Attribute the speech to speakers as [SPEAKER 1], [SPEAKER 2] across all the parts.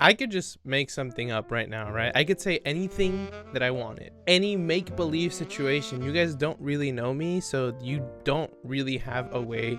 [SPEAKER 1] I could just make something up right now, right? I could say anything that I wanted. Any make-believe situation. You guys don't really know me, so you don't really have a way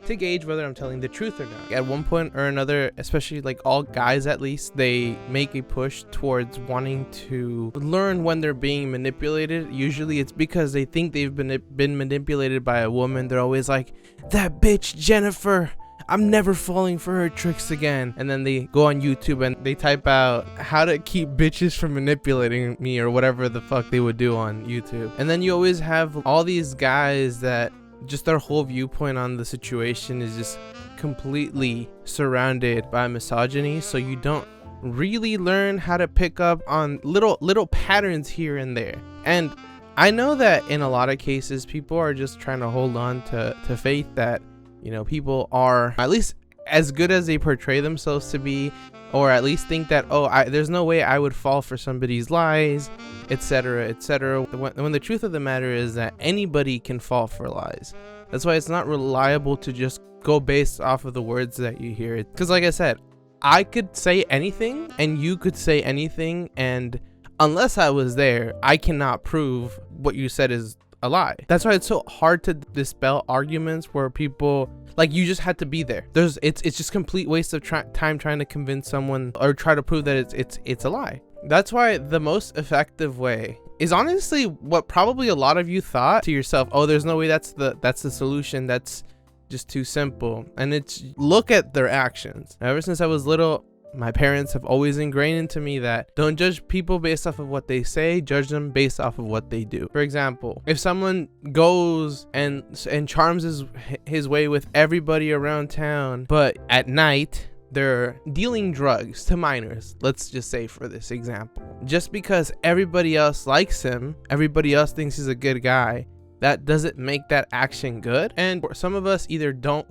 [SPEAKER 1] to gauge whether I'm telling the truth or not. At one point or another, especially like all guys at least, they make a push towards wanting to learn when they're being manipulated. Usually it's because they think they've been manipulated by a woman. They're always like, that bitch Jennifer, I'm never falling for her tricks again. And then they go on YouTube and they type out how to keep bitches from manipulating me or whatever the fuck they would do on YouTube. And then you always have all these guys that just their whole viewpoint on the situation is just completely surrounded by misogyny. So you don't really learn how to pick up on little patterns here and there. And I know that in a lot of cases, people are just trying to hold on to faith that, you know, people are at least as good as they portray themselves to be, or at least think that, there's no way I would fall for somebody's lies, etc., etc. When the truth of the matter is that anybody can fall for lies. That's why it's not reliable to just go based off of the words that you hear. Because like I said, I could say anything and you could say anything, and unless I was there, I cannot prove what you said is a lie. That's why it's so hard to dispel arguments where people like you just had to be there. It's just complete waste of time trying to convince someone or try to prove that it's a lie. That's why the most effective way is honestly what probably a lot of you thought to yourself, oh, there's no way that's the solution, that's just too simple. And it's look at their actions. Ever since I was little, my parents have always ingrained into me that don't judge people based off of what they say, judge them based off of what they do. For example, if someone goes and charms his way with everybody around town, but at night they're dealing drugs to minors, let's just say for this example, just because everybody else likes him, everybody else thinks he's a good guy, that doesn't make that action good. And some of us either don't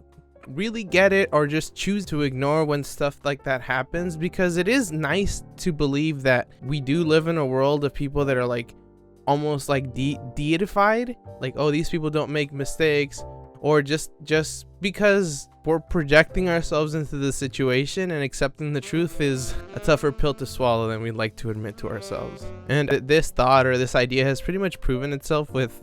[SPEAKER 1] really get it or just choose to ignore when stuff like that happens, because it is nice to believe that we do live in a world of people that are like almost like deified, like, oh, these people don't make mistakes, or just because we're projecting ourselves into the situation, and accepting the truth is a tougher pill to swallow than we'd like to admit to ourselves. And this thought or this idea has pretty much proven itself with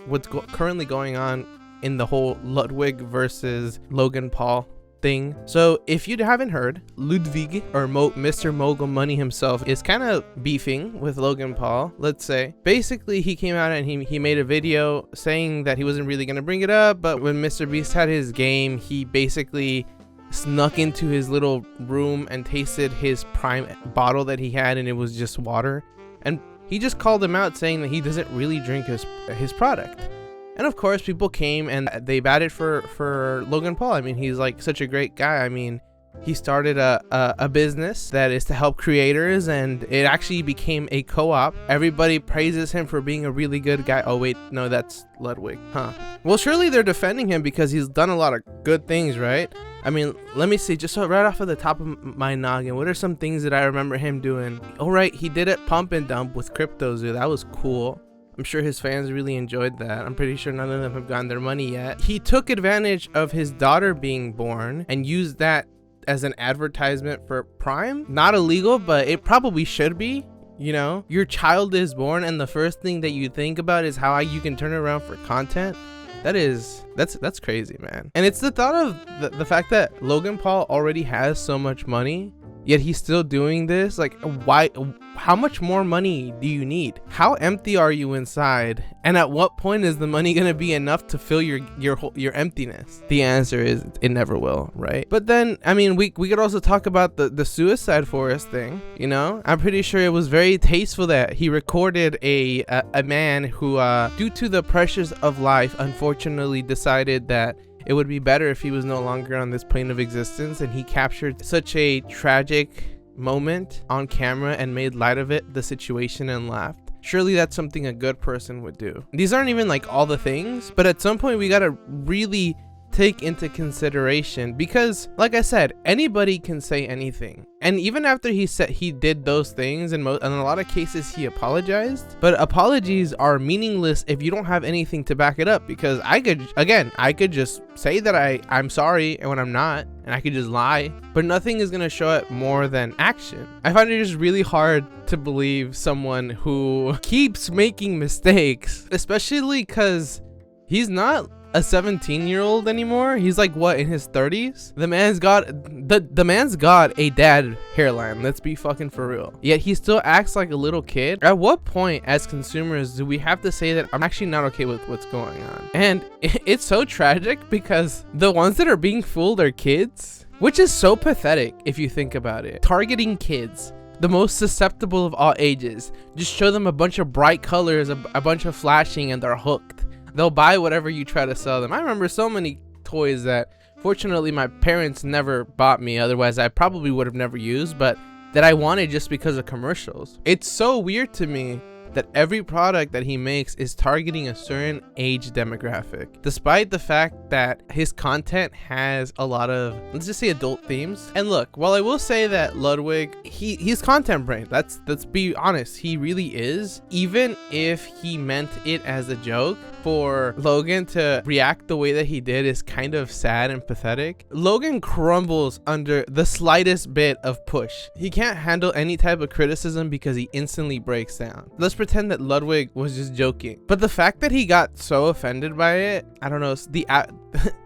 [SPEAKER 1] what's currently going on in the whole Ludwig versus Logan Paul thing. So if you haven't heard, Ludwig, or Mr. Mogul Money himself, is kind of beefing with Logan Paul, let's say. Basically, he came out and he made a video saying that he wasn't really going to bring it up, but when Mr. Beast had his game, he basically snuck into his little room and tasted his prime bottle that he had, and it was just water. And he just called him out, saying that he doesn't really drink his product. And of course, people came and they batted for Logan Paul. I mean, he's like such a great guy. I mean, he started a business that is to help creators, and it actually became a co-op. Everybody praises him for being a really good guy. Oh wait, no, that's Ludwig, huh? Well, surely they're defending him because he's done a lot of good things, right? I mean, let me see, just so right off of the top of my noggin, what are some things that I remember him doing? All right, he did it pump and dump with CryptoZoo. That was cool. I'm sure his fans really enjoyed that. I'm pretty sure none of them have gotten their money yet. He took advantage of his daughter being born and used that as an advertisement for Prime. Not illegal, but it probably should be. You know, your child is born and the first thing that you think about is how you can turn it around for content. That's crazy, man. And it's the thought of the fact that Logan Paul already has so much money, yet he's still doing this. Like, why? How much more money do you need? How empty are you inside? And at what point is the money gonna be enough to fill your emptiness? The answer is it never will, right? But then, I mean, we could also talk about the suicide forest thing. You know, I'm pretty sure it was very tasteful that he recorded a man who, due to the pressures of life, unfortunately decided that it would be better if he was no longer on this plane of existence, and he captured such a tragic moment on camera and made light of it, the situation, and laughed. Surely that's something a good person would do. These aren't even like all the things, but at some point we gotta really take into consideration, because like I said, anybody can say anything. And even after he said he did those things, in a lot of cases he apologized, but apologies are meaningless if you don't have anything to back it up. Because I could just say that I'm sorry and when I'm not, and I could just lie, but nothing is gonna show it more than action. I find it just really hard to believe someone who keeps making mistakes, especially because he's not a 17-year-old anymore. He's like, what, in his 30s? The man's got a dad hairline, let's be fucking for real, yet he still acts like a little kid. At what point as consumers do we have to say that I'm actually not okay with what's going on? And it's so tragic because the ones that are being fooled are kids, which is so pathetic if you think about it. Targeting kids, the most susceptible of all ages, just show them a bunch of bright colors, a bunch of flashing, and they're hooked. They'll buy whatever you try to sell them. I remember so many toys that fortunately my parents never bought me, otherwise I probably would have never used, but that I wanted just because of commercials. It's so weird to me that every product that he makes is targeting a certain age demographic, despite the fact that his content has a lot of, let's just say, adult themes. And look, while I will say that Ludwig, he's content brain, let's be honest, he really is. Even if he meant it as a joke, for Logan to react the way that he did is kind of sad and pathetic. Logan crumbles under the slightest bit of push. He can't handle any type of criticism because he instantly breaks down. Let's pretend that Ludwig was just joking, but the fact that he got so offended by it, I don't know,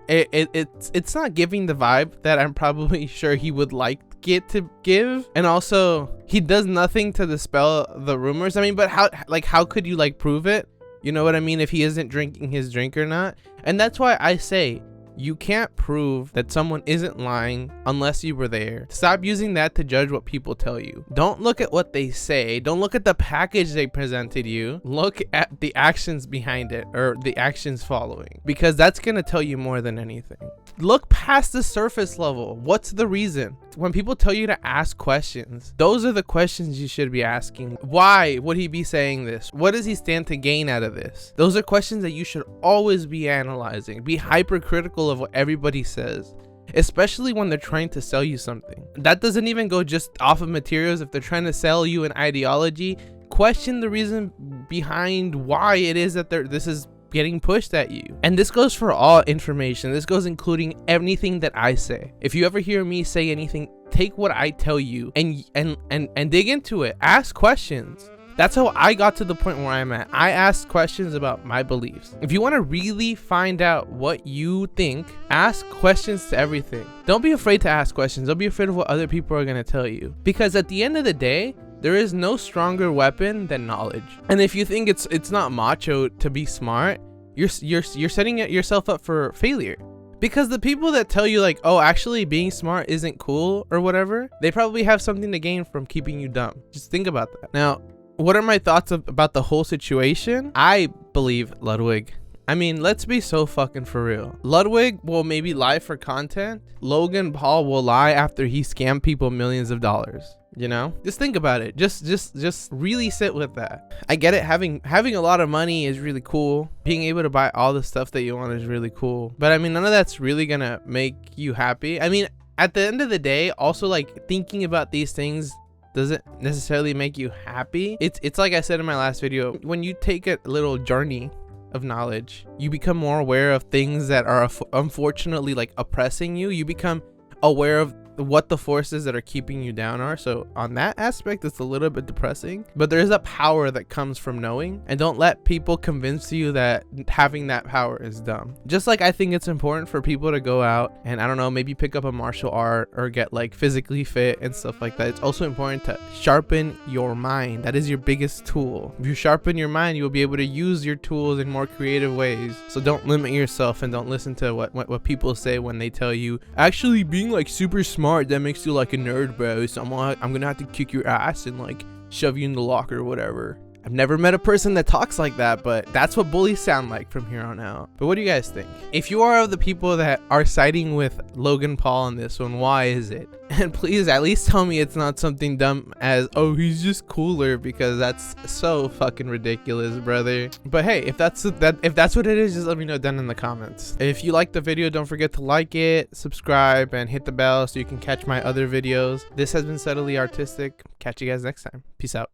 [SPEAKER 1] it's not giving the vibe that I'm probably sure he would like it to give. And also, he does nothing to dispel the rumors. I mean, but how could you like prove it? You know what I mean? If he isn't drinking his drink or not. And that's why I say you can't prove that someone isn't lying unless you were there. Stop using that to judge what people tell you. Don't look at what they say. Don't look at the package they presented you. Look at the actions behind it, or the actions following, because that's going to tell you more than anything. Look past the surface level. What's the reason? When people tell you to ask questions, those are the questions you should be asking. Why would he be saying this? What does he stand to gain out of this? Those are questions that you should always be analyzing. Be hypercritical of what everybody says, especially when they're trying to sell you something. That doesn't even go just off of materials. If they're trying to sell you an ideology, question the reason behind why it is that this is getting pushed at you. And this goes for all information. This goes including anything that I say. If you ever hear me say anything, take what I tell you and dig into it. Ask questions. That's how I got to the point where I'm at. I ask questions about my beliefs. If you want to really find out what you think, ask questions to everything. Don't be afraid to ask questions. Don't be afraid of what other people are going to tell you, because at the end of the day, there is no stronger weapon than knowledge. And if you think it's not macho to be smart, you're setting yourself up for failure. Because the people that tell you like, oh, actually being smart isn't cool or whatever, they probably have something to gain from keeping you dumb. Just think about that. Now, what are my thoughts about the whole situation? I believe Ludwig. I mean, let's be so fucking for real. Ludwig will maybe lie for content. Logan Paul will lie after he scammed people millions of dollars. You know, just think about it. Just really sit with that. I get it. Having a lot of money is really cool. Being able to buy all the stuff that you want is really cool. But I mean, none of that's really gonna make you happy. I mean, at the end of the day, also like thinking about these things doesn't necessarily make you happy. It's like I said in my last video, when you take a little journey of knowledge, you become more aware of things that are unfortunately like oppressing you. You become aware of what the forces that are keeping you down are. So on that aspect, it's a little bit depressing, but there is a power that comes from knowing, and don't let people convince you that having that power is dumb. Just like I think it's important for people to go out and, I don't know, maybe pick up a martial art or get like physically fit and stuff like that. It's also important to sharpen your mind. That is your biggest tool. If you sharpen your mind, you will be able to use your tools in more creative ways. So don't limit yourself, and don't listen to what people say when they tell you, actually being like super smart, that makes you like a nerd, bro, so I'm gonna have to kick your ass and like shove you in the locker or whatever. I've never met a person that talks like that, but that's what bullies sound like from here on out. But what do you guys think? If you are of the people that are siding with Logan Paul on this one, why is it? And please at least tell me it's not something dumb as, oh, he's just cooler, because that's so fucking ridiculous, brother. But hey, if that's what it is, just let me know down in the comments. If you liked the video, don't forget to like it, subscribe, and hit the bell so you can catch my other videos. This has been Subtly Artistic. Catch you guys next time. Peace out.